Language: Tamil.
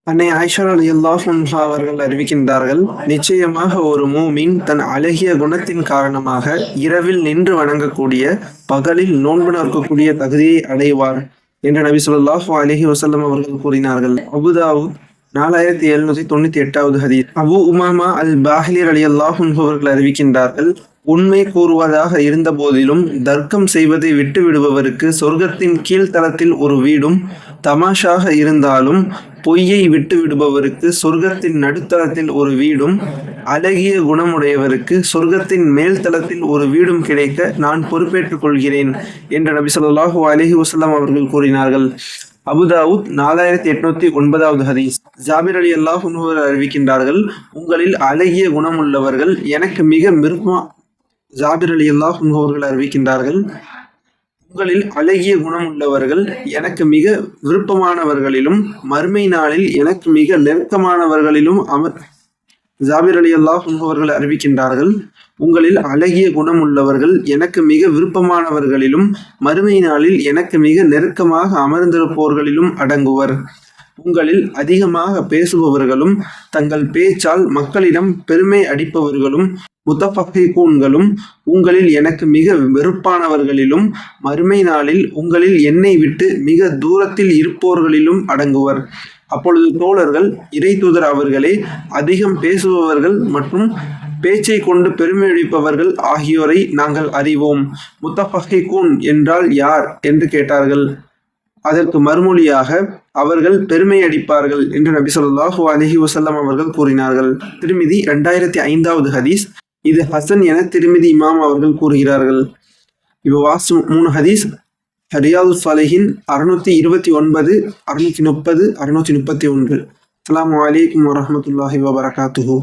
அன்னை ஆயிஷா ரலியல்லாஹு அன்ஹா அவர்கள் அறிவிக்கின்றார்கள், நிச்சயமாக ஒரு மூமின் தன் அழகிய குணத்தின் காரணமாக இரவில் நின்று வணங்கக்கூடிய, பகலில் நோன்பு நோக்கக்கூடிய தகுதியை அடைவார் என்று நபி ஸல்லல்லாஹு அலைஹி வஸல்லம் அவர்கள் கூறினார்கள். அபூதாவூத் 4798வது ஹதீஸ். அபூ உமாமா அல் பாஹிலி ரலியல்லாஹு அன்ஹு அவர்கள் அறிவிக்கின்றார்கள், உண்மை கூறுவதாக இருந்த போதிலும் தர்க்கம் செய்வதை விட்டு விடுபவருக்கு சொர்க்கத்தின் கீழ்த்தளத்தில் ஒரு வீடும், தமாஷாக இருந்தாலும் பொய்யை விட்டு விடுபவருக்கு சொர்க்கத்தின் நடுத்தளத்தில் ஒரு வீடும், அழகிய குணமுடையவருக்கு சொர்க்கத்தின் மேல்தளத்தில் ஒரு வீடும் கிடைக்க நான் பொறுப்பேற்றுக் கொள்கிறேன் என்று நபி ஸல்லல்லாஹு அலைஹி வஸல்லம் அவர்கள் கூறினார்கள். அபூதாவூத் 4809வது ஹதீஸ். ஜாபிர் ரலியல்லாஹு அன்ஹு அறிவிக்கின்றார்கள், உங்களில் அழகிய குணமுள்ளவர்கள் எனக்கு மிக ஜாபிர் ரலியல்லாஹு அன்ஹு அவர்கள் அறிவிக்கின்றார்கள், உங்களில் அழகிய குணமுள்ளவர்கள் எனக்கு மிக விருப்பமானவர்களிலும் மறுமை நாளில் எனக்கு மிக நெருக்கமானவர்களிலும் ஜாபிர் ரலியல்லாஹு அன்ஹு அவர்கள் அறிவிக்கின்றார்கள், உங்களில் அழகிய குணமுள்ளவர்கள் எனக்கு மிக விருப்பமானவர்களிலும் மறுமை நாளில் எனக்கு மிக நெருக்கமாக அமர்ந்திருப்பவர்களிலும் அடங்குவர். உங்களில் அதிகமாக பேசுபவர்களும் தங்கள் பேச்சால் மக்களிடம் பெருமை அடிப்பவர்களும் முத்தஃபஹிகூன்களும் உங்களில் எனக்கு மிக வெறுப்பானவர்களிலும் மறுமை நாளில் உங்களில் என்னை விட்டு மிக தூரத்தில் இருப்பவர்களிலும் அடங்குவர். அப்பொழுது தோழர்கள், இறை தூதர் அவர்களே, அதிகம் பேசுபவர்கள் மற்றும் பேச்சை கொண்டு பெருமையடிப்பவர்கள் ஆகியோரை நாங்கள் அறிவோம். முத்தஃபஹிகூன் என்றால் யார் என்று கேட்டார்கள். அதற்கு மறுமொழியாக, அவர்கள் பெருமை அடிப்பார்கள் என்று நபி ஸல்லல்லாஹு அலைஹி வஸல்லம் அவர்கள் கூறினார்கள். திர்மிதி 2005வது ஹதீஸ். இது ஹசன் என திர்மிதி இமாம் அவர்கள் கூறுகிறார்கள். இப்போ 3 ஹதீஸ். ரியாதுஸ் ஸாலிஹீன் 629, 630, 631. அஸ்ஸலாமு அலைக்கும் வரஹ்மத்துல்லாஹி வபரகாத்துஹு.